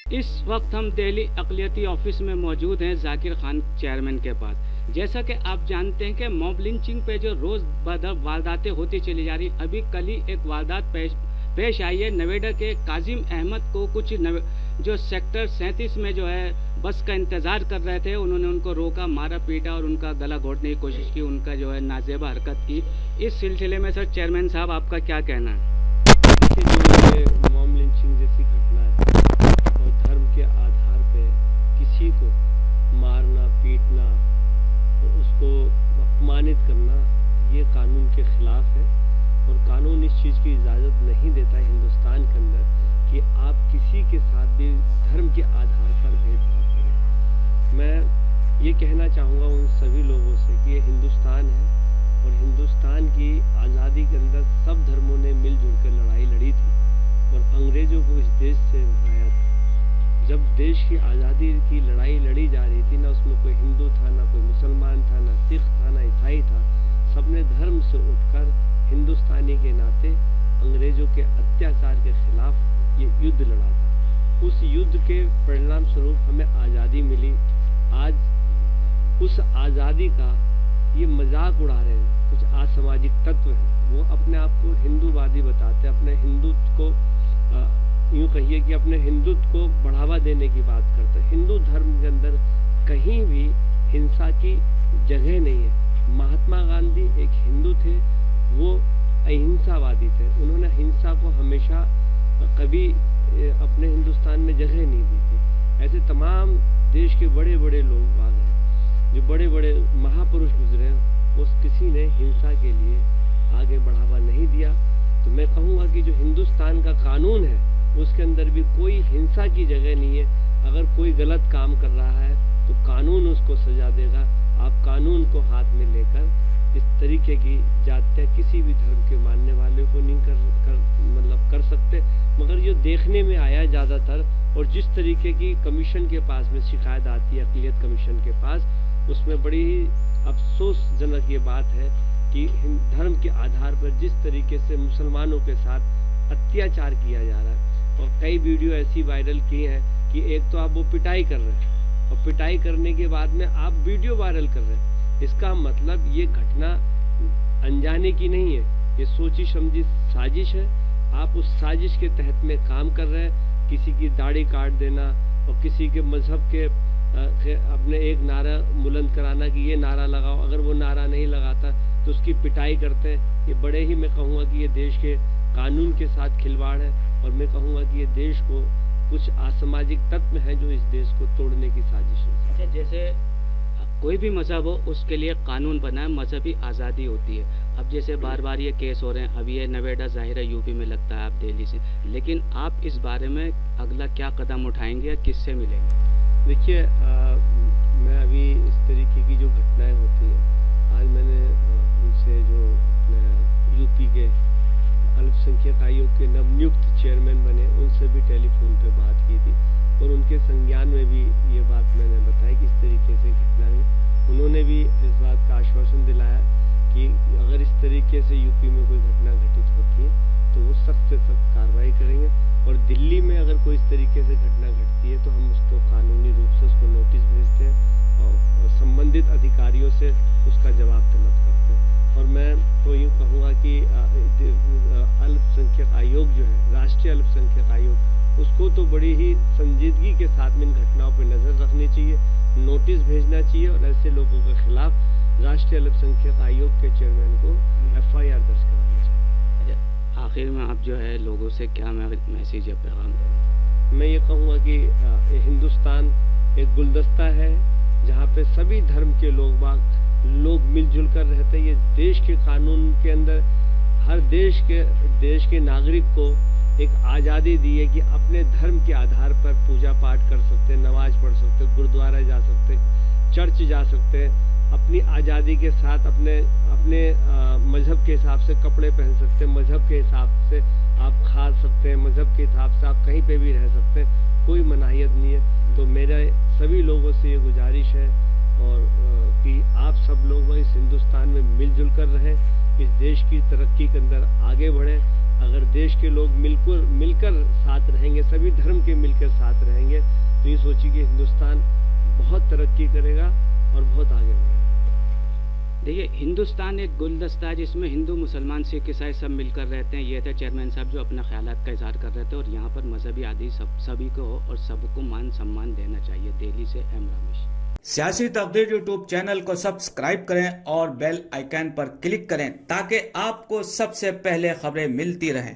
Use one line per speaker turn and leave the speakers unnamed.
इस वक्त हम दिल्ली अक़लियती ऑफिस में मौजूद हैं ज़ाकिर खान चेयरमैन के पास। जैसा कि आप जानते हैं कि मॉब लिंचिंग पे जो रोज़ वारदातें होती चली जा रही, अभी कल ही एक वारदात पेश आई है। नोएडा के काजिम अहमद को कुछ जो सेक्टर 37 में जो है बस का इंतज़ार कर रहे थे, उन्होंने उनको रोका, मारा पीटा और उनका गला घोटने की कोशिश की, उनका जो है नाजेबा हरकत की। इस सिलसिले में सर चेयरमैन साहब आपका क्या कहना है?
देखिए, जो मॉब लिंचिंग जैसी घटना है और धर्म के आधार पे किसी को मारना पीटना और उसको अपमानित करना, ये कानून के खिलाफ है और कानून इस चीज़ की इजाज़त नहीं देता है हिंदुस्तान के अंदर कि आप किसी के साथ भी धर्म के आधार पर भेदभाव करें। मैं ये कहना चाहूँगा उन सभी लोगों से कि ये हिंदुस्तान है और हिंदुस्तान की आज़ादी के अंदर सब धर्मों ने मिलजुल कर लड़ाई लड़ी थी और अंग्रेज़ों को इस देश से भगाया था। जब देश की आज़ादी की लड़ाई लड़ी जा रही थी, ना उसमें कोई हिंदू था, ना कोई मुसलमान था, ना सिख था, ना ईसाई था, सबने धर्म से उठकर हिंदुस्तानी के नाते अंग्रेज़ों के अत्याचार के खिलाफ ये युद्ध लड़ा था। उस युद्ध के परिणाम स्वरूप हमें आज़ादी मिली। आज उस आज़ादी का ये मजाक उड़ा रहे हैं कुछ असामाजिक तत्व हैं, वो अपने आप को हिंदूवादी बताते हैं, अपने हिंदुत्व को यूँ कहिए कि अपने हिंदुत्व को बढ़ावा देने की बात करते हैं। हिंदू धर्म के अंदर कहीं भी हिंसा की जगह नहीं है। महात्मा गांधी एक हिंदू थे, वो अहिंसावादी थे, उन्होंने हिंसा को हमेशा कभी अपने हिंदुस्तान में जगह नहीं दी थी। ऐसे तमाम देश के बड़े बड़े लोग बाग हैं, जो बड़े बड़े महापुरुष गुजरे हैं, उस किसी ने हिंसा के लिए आगे बढ़ावा नहीं दिया। तो मैं कहूँगा कि जो हिंदुस्तान का कानून है उसके अंदर भी कोई हिंसा की जगह नहीं है। अगर कोई गलत काम कर रहा है तो कानून उसको सजा देगा। आप कानून को हाथ में लेकर इस तरीके की जातियाँ किसी भी धर्म के मानने वाले को नहीं कर सकते। मगर ये देखने में आया है ज़्यादातर, और जिस तरीके की कमीशन के पास में शिकायत आती है, अक़लियत कमीशन के पास, उसमें बड़ी ही अफसोसजनक ये बात है कि धर्म के आधार पर जिस तरीके से मुसलमानों के साथ अत्याचार किया जा रहा है। और कई वीडियो ऐसी वायरल की हैं कि एक तो आप वो पिटाई कर रहे हैं और पिटाई करने के बाद में आप वीडियो वायरल कर रहे हैं। इसका मतलब ये घटना अनजाने की नहीं है, ये सोची समझी साजिश है। आप उस साजिश के तहत में काम कर रहे हैं। किसी की दाढ़ी काट देना और किसी के मजहब के अपने एक नारा बुलंद कराना कि ये नारा लगाओ, अगर वो नारा नहीं लगाता तो उसकी पिटाई करते हैं। ये बड़े ही, मैं कहूँगा कि ये देश के कानून के साथ खिलवाड़ है और मैं कहूँगा कि ये देश को कुछ असामाजिक तत्व हैं जो इस देश को तोड़ने की साजिश है।
अच्छा, जैसे कोई भी मज़हब हो उसके लिए कानून बना है, मजहबी आज़ादी होती है। अब जैसे बार बार ये केस हो रहे हैं, अब ये नोएडा ज़ाहिर है यूपी में लगता है, आप दिल्ली से, लेकिन आप इस बारे में अगला क्या कदम उठाएंगे या किससे मिलेंगे?
देखिए, मैं अभी इस तरीके की जो घटनाएं होती हैं, आज मैंने उनसे जो यूपी के अल्पसंख्यक आयोग के नवनियुक्त चेयरमैन बने, उनसे भी टेलीफोन पे बात की थी और उनके संज्ञान में भी ये बात मैंने बताई कि इस तरीके से घटना है। उन्होंने भी इस बात का आश्वासन दिलाया कि अगर इस तरीके से यूपी में कोई घटना घटित होती है तो वो सख्त से सख्त कार्रवाई करेंगे और दिल्ली में अगर कोई इस तरीके से घटना घटती है तो हम उसको कानूनी रूप से उसको नोटिस भेजते हैं और संबंधित अधिकारियों से उसका जवाब तलब करते हैं। और मैं तो यूँ कहूँगा कि अल्पसंख्यक आयोग जो है, राष्ट्रीय अल्पसंख्यक आयोग, उसको तो बड़ी ही संजीदगी के साथ में इन घटनाओं पर नज़र रखनी चाहिए, नोटिस भेजना चाहिए और ऐसे लोगों के खिलाफ राष्ट्रीय अल्पसंख्यक आयोग के चेयरमैन को FIR दर्ज कराना चाहिए।
अच्छा, आखिर में आप जो है लोगों से क्या मैसेज या पैगाम दें?
मैं ये कहूँगा कि हिंदुस्तान एक गुलदस्ता है जहाँ पे सभी धर्म के लोग मिलजुल कर रहते हैं। ये देश के कानून के अंदर हर देश के नागरिक को एक आज़ादी दी है कि अपने धर्म के आधार पर पूजा पाठ कर सकते हैं, नमाज पढ़ सकते हैं, गुरुद्वारा जा सकते हैं, चर्च जा सकते हैं, अपनी आज़ादी के साथ अपने मज़हब के हिसाब से कपड़े पहन सकते हैं, मज़हब के हिसाब से आप खा सकते हैं, मज़हब के हिसाब से आप कहीं पे भी रह सकते हैं, कोई मनाहियत नहीं है। तो मेरा सभी लोगों से ये गुजारिश है और कि आप सब लोग इस हिंदुस्तान में मिलजुल कर रहें, इस देश की तरक्की के अंदर आगे बढ़ें। अगर देश के लोग मिलकर साथ रहेंगे, सभी धर्म के मिलकर साथ रहेंगे, तो ये सोचिए कि हिंदुस्तान बहुत तरक्की करेगा और बहुत आगे बढ़ेगा।
देखिए, हिंदुस्तान एक गुलदस्ता है जिसमें हिंदू, मुसलमान, सिख, ईसाई सब मिलकर रहते हैं। ये थे चेयरमैन साहब जो अपना ख्यालात का इजहार कर रहे थे, और यहाँ पर मजहबी आदि सभी को हो और सबको मान सम्मान देना चाहिए। दिल्ली से एम रमेश।
सियासी तकदीर यूट्यूब चैनल को सब्सक्राइब करें और बेल आइकन पर क्लिक करें ताकि आपको सबसे पहले खबरें मिलती रहें।